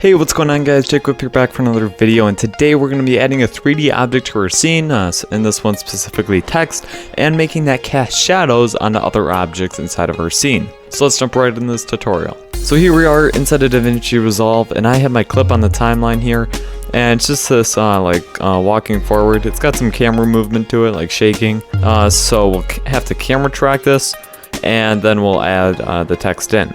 Hey, what's going on guys? Wipp here back for another video, and today we're going to be adding a 3D object to our scene, in this one specifically text, and making that cast shadows onto other objects inside of our scene. So let's jump right in this tutorial. So here we are inside of Davinci Resolve, and I have my clip on the timeline here, and it's just this walking forward. It's got some camera movement to it, like shaking, so we'll have to camera track this, and then we'll add the text in.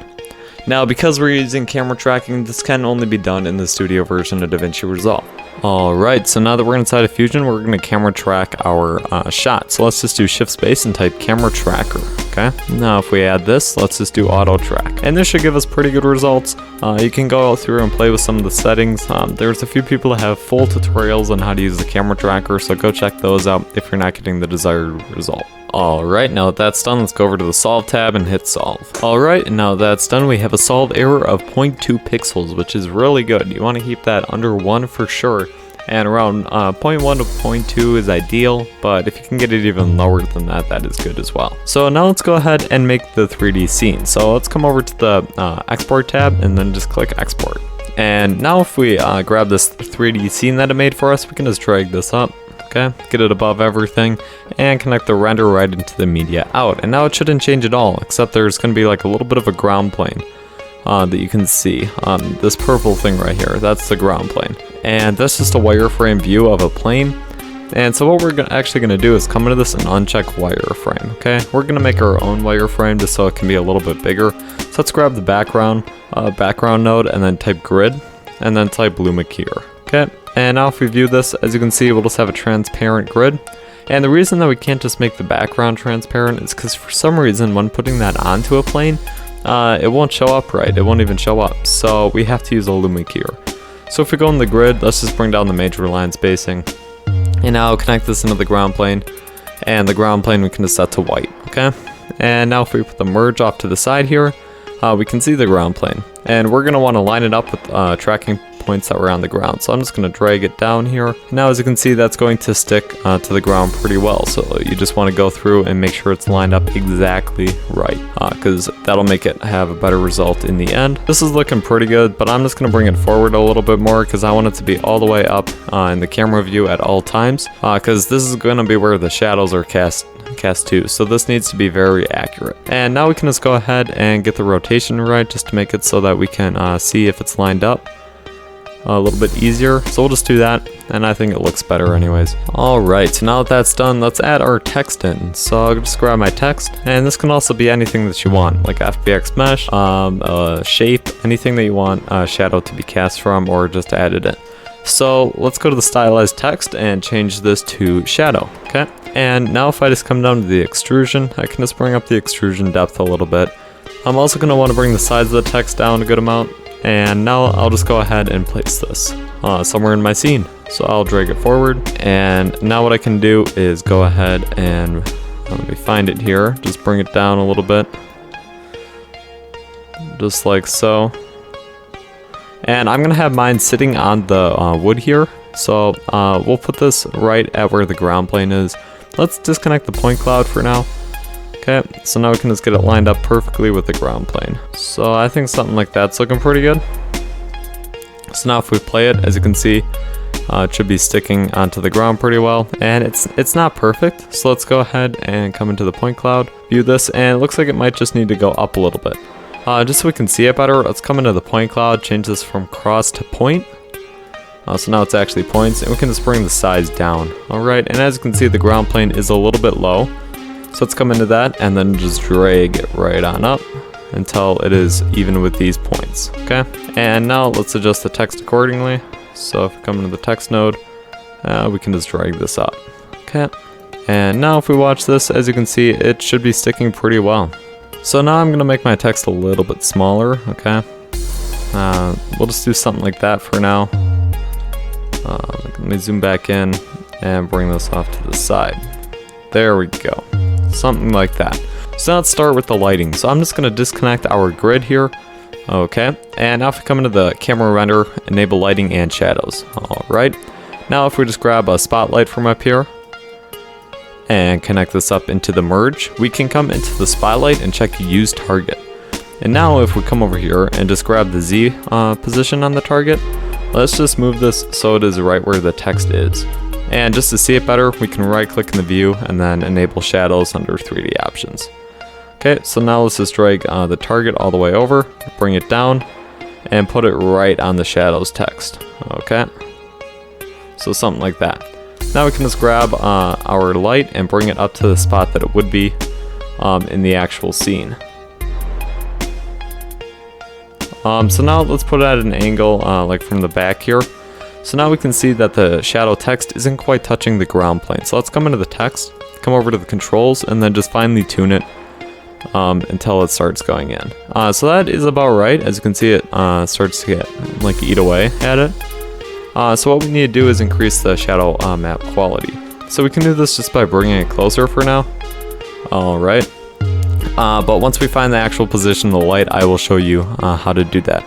Now, because we're using camera tracking, this can only be done in the studio version of Davinci Resolve. Alright, so now that we're inside of Fusion, we're going to camera track our shot. So let's just do shift space and type camera tracker, okay? Now if we add this, let's just do auto track. And this should give us pretty good results. You can go through and play with some of the settings. There's a few people that have full tutorials on how to use the camera tracker, so go check those out if you're not getting the desired result. Alright, now that that's done, let's go over to the Solve tab and hit Solve. Alright, and now that's done, we have a solve error of 0.2 pixels, which is really good. You want to keep that under 1 for sure, and around 0.1 to 0.2 is ideal, but if you can get it even lower than that, that is good as well. So now let's go ahead and make the 3D scene. So let's come over to the Export tab, and then just click Export. And now if we grab this 3D scene that it made for us, we can just drag this up. Okay, get it above everything and connect the render right into the media out. And now it shouldn't change at all, except there's going to be like a little bit of a ground plane that you can see. This purple thing right here, that's the ground plane. And that's just a wireframe view of a plane. And so what we're actually going to do is come into this and uncheck wireframe, okay? We're going to make our own wireframe just so it can be a little bit bigger. So let's grab the background node and then type grid and then type Luma here, okay? And now if we view this, as you can see, we'll just have a transparent grid. And the reason that we can't just make the background transparent is because for some reason when putting that onto a plane, it won't show up right. It won't even show up. So we have to use a Luma here. So if we go in the grid, let's just bring down the major line spacing. And now connect this into the ground plane. And the ground plane we can just set to white, okay? And now if we put the merge off to the side here, we can see the ground plane. And we're gonna wanna line it up with tracking points that were on the ground. So I'm just going to drag it down here. Now as you can see, that's going to stick to the ground pretty well. So you just want to go through and make sure it's lined up exactly right, because that'll make it have a better result in the end. This is looking pretty good, but I'm just going to bring it forward a little bit more because I want it to be all the way up in the camera view at all times, because this is going to be where the shadows are cast to, so this needs to be very accurate. And now we can just go ahead and get the rotation right just to make it so that we can see if it's lined up a little bit easier. So we'll just do that, and I think it looks better anyways. Alright, so now that that's done, let's add our text in. So I'll just grab my text, and this can also be anything that you want, like FBX mesh, shape, anything that you want shadow to be cast from, or just add it in. So let's go to the stylized text and change this to shadow, okay? And now if I just come down to the extrusion, I can just bring up the extrusion depth a little bit. I'm also going to want to bring the size of the text down a good amount. And now I'll just go ahead and place this somewhere in my scene. So I'll drag it forward, and now what I can do is go ahead and let me find it here. Just bring it down a little bit, just like so. And I'm gonna have mine sitting on the wood here. So we'll put this right at where the ground plane is. Let's disconnect the point cloud for now. Okay, so now we can just get it lined up perfectly with the ground plane. So I think something like that's looking pretty good. So now if we play it, as you can see, it should be sticking onto the ground pretty well. And it's not perfect, so let's go ahead and come into the point cloud, view this, and it looks like it might just need to go up a little bit. Just so we can see it better, let's come into the point cloud, change this from cross to point. So now it's actually points, and we can just bring the size down. Alright, and as you can see, the ground plane is a little bit low. So let's come into that and then just drag it right on up until it is even with these points, okay? And now let's adjust the text accordingly. So if we come into the text node, we can just drag this up, okay? And now if we watch this, as you can see, it should be sticking pretty well. So now I'm gonna make my text a little bit smaller, okay? We'll just do something like that for now. Let me zoom back in and bring this off to the side. There we go. Something like that. So now let's start with the lighting. So I'm just going to disconnect our grid here. Okay, and now if we come into the camera render, enable lighting and shadows. Alright, now if we just grab a spotlight from up here and connect this up into the merge, we can come into the spotlight and check use target. And now if we come over here and just grab the Z position on the target, let's just move this so it is right where the text is. And just to see it better, we can right click in the view and then enable shadows under 3D options. Okay, so now let's just drag the target all the way over, bring it down, and put it right on the shadows text. Okay, so something like that. Now we can just grab our light and bring it up to the spot that it would be in the actual scene. So now let's put it at an angle like from the back here. So now we can see that the shadow text isn't quite touching the ground plane. So let's come into the text, come over to the controls, and then just finely tune it until it starts going in. So that is about right. As you can see, it starts to get like eat away at it. So what we need to do is increase the shadow map quality. So we can do this just by bringing it closer for now. Alright. But once we find the actual position of the light, I will show you how to do that.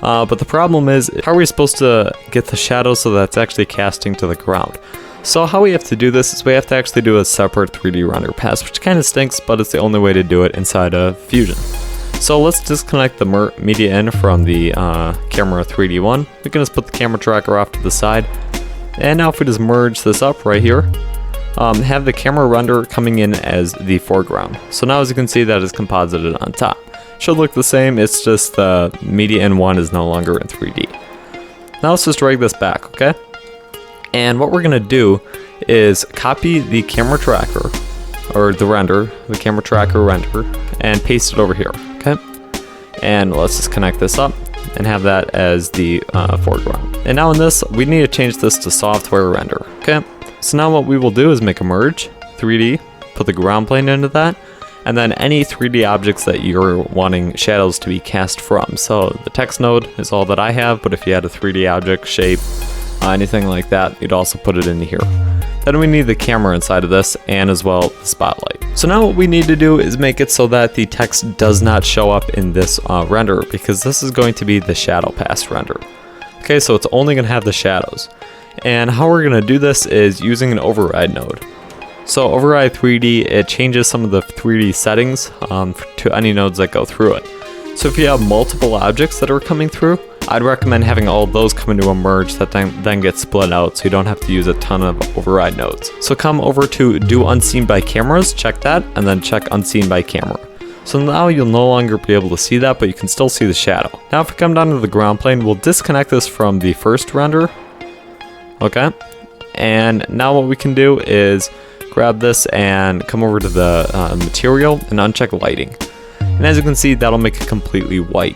But the problem is, how are we supposed to get the shadow so that's actually casting to the ground? So how we have to do this is we have to actually do a separate 3D render pass, which kind of stinks, but it's the only way to do it inside of Fusion. So let's disconnect the media in from the camera 3D one. We can just put the camera tracker off to the side. And now if we just merge this up right here, have the camera render coming in as the foreground. So now as you can see, that is composited on top. Should look the same, it's just the media in one is no longer in 3D. Now let's just drag this back, okay? And what we're gonna do is copy the camera tracker, or the camera tracker render, and paste it over here, okay? And let's just connect this up and have that as the foreground. And now in this, we need to change this to software render, okay? So now what we will do is make a merge, 3D, put the ground plane into that, and then any 3D objects that you're wanting shadows to be cast from. So the text node is all that I have, but if you had a 3D object, shape, anything like that, you'd also put it into here. Then we need the camera inside of this, and as well the spotlight. So now what we need to do is make it so that the text does not show up in this render, because this is going to be the shadow pass render. Okay, so it's only going to have the shadows. And how we're going to do this is using an override node. So override 3D, it changes some of the 3D settings to any nodes that go through it. So if you have multiple objects that are coming through, I'd recommend having all of those come into a merge that then get split out, so you don't have to use a ton of override nodes. So come over to do unseen by cameras, check that, and then check unseen by camera. So now you'll no longer be able to see that, but you can still see the shadow. Now if we come down to the ground plane, we'll disconnect this from the first render. Okay, and now what we can do is grab this and come over to the material and uncheck lighting. And as you can see, that'll make it completely white.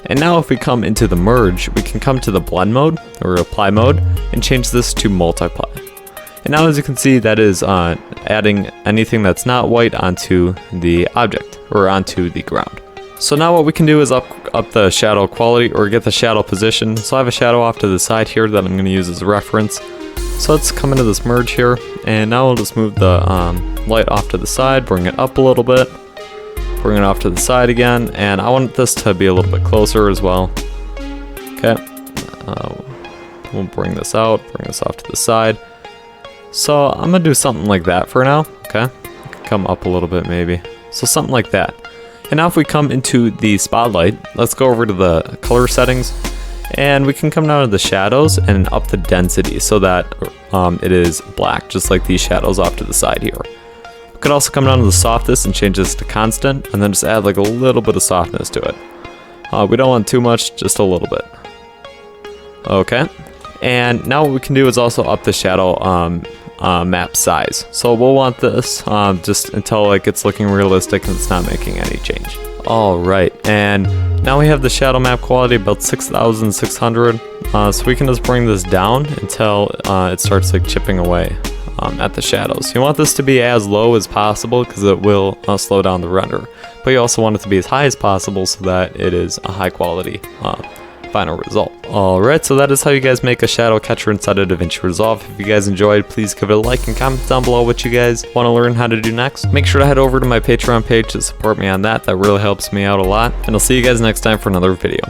And now if we come into the merge, we can come to the blend mode or apply mode and change this to multiply. And now as you can see, that is adding anything that's not white onto the object or onto the ground. So now what we can do is up the shadow quality or get the shadow position. So I have a shadow off to the side here that I'm going to use as a reference. So let's come into this merge here, and now we'll just move the light off to the side, bring it up a little bit, bring it off to the side again, and I want this to be a little bit closer as well. Okay, we'll bring this out, bring this off to the side. So I'm gonna do something like that for now, okay? Come up a little bit maybe. So something like that. And now if we come into the spotlight, let's go over to the color settings, and we can come down to the shadows and up the density so that it is black, just like these shadows off to the side here. We could also come down to the softness and change this to constant, and then just add like a little bit of softness to it. We don't want too much, just a little bit. Okay, and now what we can do is also up the shadow map size. So we'll want this just until like it's looking realistic and it's not making any change. Alright, and now we have the shadow map quality about 6,600, so we can just bring this down until it starts like chipping away at the shadows. You want this to be as low as possible because it will slow down the render, but you also want it to be as high as possible so that it is a high quality final result. Alright, so that is how you guys make a shadow catcher inside of Davinci Resolve. If you guys enjoyed, please give it a like and comment down below what you guys want to learn how to do next. Make sure to head over to my Patreon page to support me on that. That really helps me out a lot. And I'll see you guys next time for another video.